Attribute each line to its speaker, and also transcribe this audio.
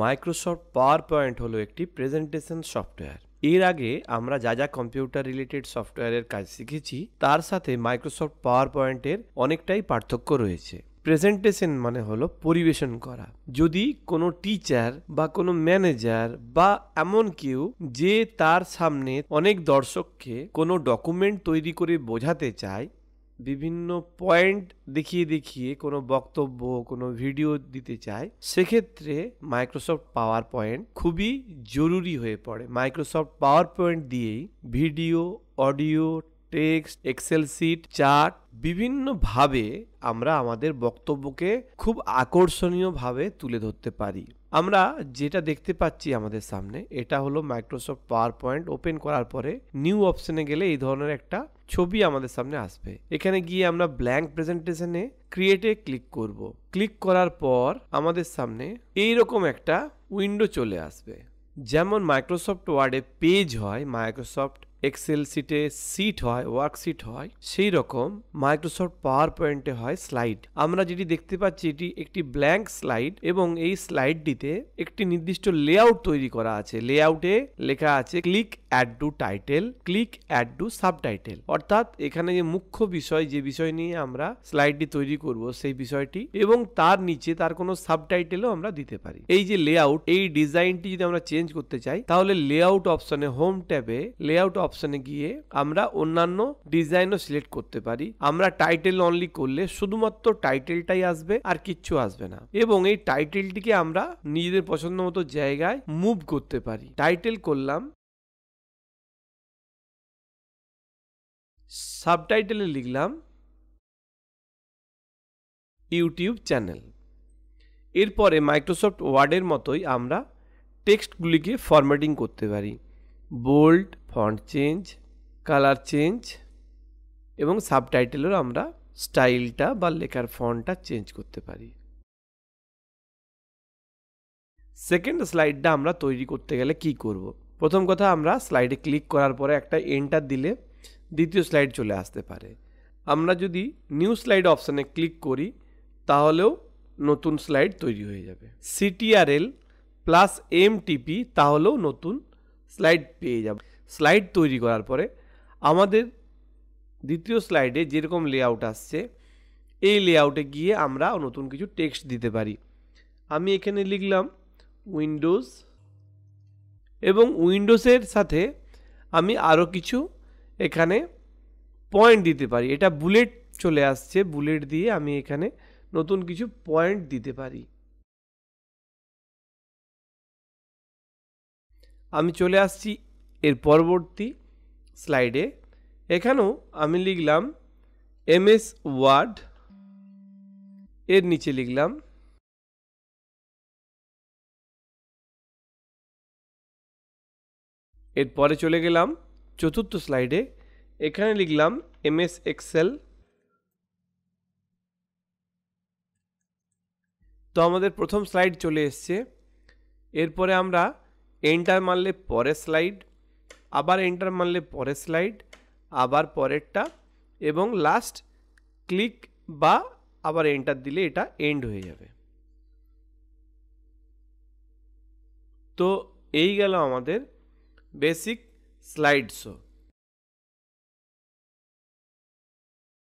Speaker 1: Microsoft power point হলো একটি presentation software. এর আগে আমরা যা যা কম্পিউটার রিলেটেড সফটওয়্যারের কাজ শিখেছি তার সাথে মাইক্রোসফট পাওয়ার পয়েন্টের অনেকটাই পার্থক্য রয়েছে। প্রেজেন্টেশন মানে হলো পরিবেশন করা। যদি কোনো টিচার বা কোনো ম্যানেজার বা এমন কেউ যে তার সামনে অনেক দর্শককে কোনো ডকুমেন্ট তৈরি করে বোঝাতে চায়, বিভিন্ন পয়েন্ট দেখিয়ে দেখিয়ে কোনো বক্তব্য কোনো ভিডিও দিতে চায়, সেক্ষেত্রে মাইক্রোসফট পাওয়ার পয়েন্ট খুবই জরুরি হয়ে পড়ে। মাইক্রোসফট পাওয়ার পয়েন্ট দিয়েই video, audio, text, Excel sheet, chart বিভিন্নভাবে আমরা আমাদের বক্তব্যকে খুব আকর্ষণীয়ভাবে তুলে ধরতে পারি। আমরা যেটা দেখতে পাচ্ছি আমাদের সামনে, এটা হলো মাইক্রোসফট পাওয়ার পয়েন্ট। ওপেন করার পরে নিউ অপশনে গেলে এই ধরনের একটা ছবি আমাদের সামনে আসবে। এখানে গিয়ে আমরা ব্ল্যাঙ্ক প্রেজেন্টেশনে ক্রিয়েটে ক্লিক করব। ক্লিক করার পর আমাদের সামনে এইরকম একটা উইন্ডো চলে আসবে। যেমন মাইক্রোসফট ওয়ার্ডে পেজ হয়, মাইক্রোসফট এক্সেল শিটে শিট হয়, ওয়ার্কশিট হয়, সেই রকম মাইক্রোসফট পাওয়ার পয়েন্টে হয় স্লাইড। আমরা যেটি দেখতে পাচ্ছি এটি একটি ব্ল্যাঙ্ক স্লাইড এবং এই স্লাইডটিতে একটি নির্দিষ্ট লেআউট তৈরি করা আছে। লেআউটে লেখা আছে click add to title, click add to subtitle. অর্থাৎ এখানে যে মুখ্য বিষয়, যে বিষয় নিয়ে আমরা স্লাইডটি তৈরি করব সেই বিষয়টি, এবং তার নিচে তার কোনো সাবটাইটেলও আমরা দিতে পারি। এই যে লেআউট, এই ডিজাইনটি যদি আমরা চেঞ্জ করতে চাই তাহলে লেআউট অপশনে হোম ট্যাবে লেআউট অপশনে গিয়ে আমরা অন্যান্য ডিজাইনও সিলেক্ট করতে পারি। আমরা টাইটেল অনলি করলে শুধুমাত্র টাইটেলটাই আসবে, আর কিচ্ছু আসবে না। এবং এই টাইটেলটিকে আমরা নিজেদের পছন্দ মতো জায়গায় মুভ করতে পারি। টাইটেল করলাম, সাবটাইটেলে লিখলাম ইউটিউব চ্যানেল। এরপরে মাইক্রোসফট ওয়ার্ডের মতোই আমরা টেক্সটগুলিকে ফরম্যাটিং করতে পারি। Bold, font change, colour change, এবং সাবটাইটেলের আমরা স্টাইলটা বা লেখার ফন্টটা চেঞ্জ করতে পারি। সেকেন্ড স্লাইডটা আমরা তৈরি করতে গেলে কি করব? প্রথম কথা, আমরা স্লাইডে ক্লিক করার পরে একটা এন্টার দিলে দ্বিতীয় স্লাইড চলে আসতে পারে। আমরা যদি নিউ স্লাইড অপশানে ক্লিক করি তাহলেও নতুন স্লাইড তৈরি হয়ে যাবে। CTRL প্লাস M টিপি তাহলেও নতুন স্লাইড পেয়ে যাব। স্লাইড তৈরি করার পরে আমাদের দ্বিতীয় স্লাইডে যেরকম লেআউট আসছে, এই লেআউটে গিয়ে আমরা নতুন কিছু টেক্সট দিতে পারি। আমি এখানে লিখলাম উইন্ডোজ, এবং উইন্ডোজের সাথে আমি আরও কিছু এখানে পয়েন্ট দিতে পারি। এটা বুলেট চলে আসছে, বুলেট দিয়ে আমি এখানে নতুন কিছু পয়েন্ট দিতে পারি। আমি চলে আসছি এর পরবর্তী স্লাইডে। এখানেও আমি লিখলাম MS ওয়ার্ড, এর নিচে লিখলাম এরপরে চলে গেলাম চতুর্থ স্লাইডে। এখানে লিখলাম MS এক্সেল। তো আমাদের প্রথম স্লাইড চলে এসছে। এরপরে আমরা এন্টার মারলে পরের স্লাইড, আবার এন্টার মারলে পরের স্লাইড, আবার পরেরটা, এবং লাস্ট ক্লিক বা আবার এন্টার দিলে এটা এন্ড হয়ে যাবে। তো এই গেল আমাদের বেসিক স্লাইড শো।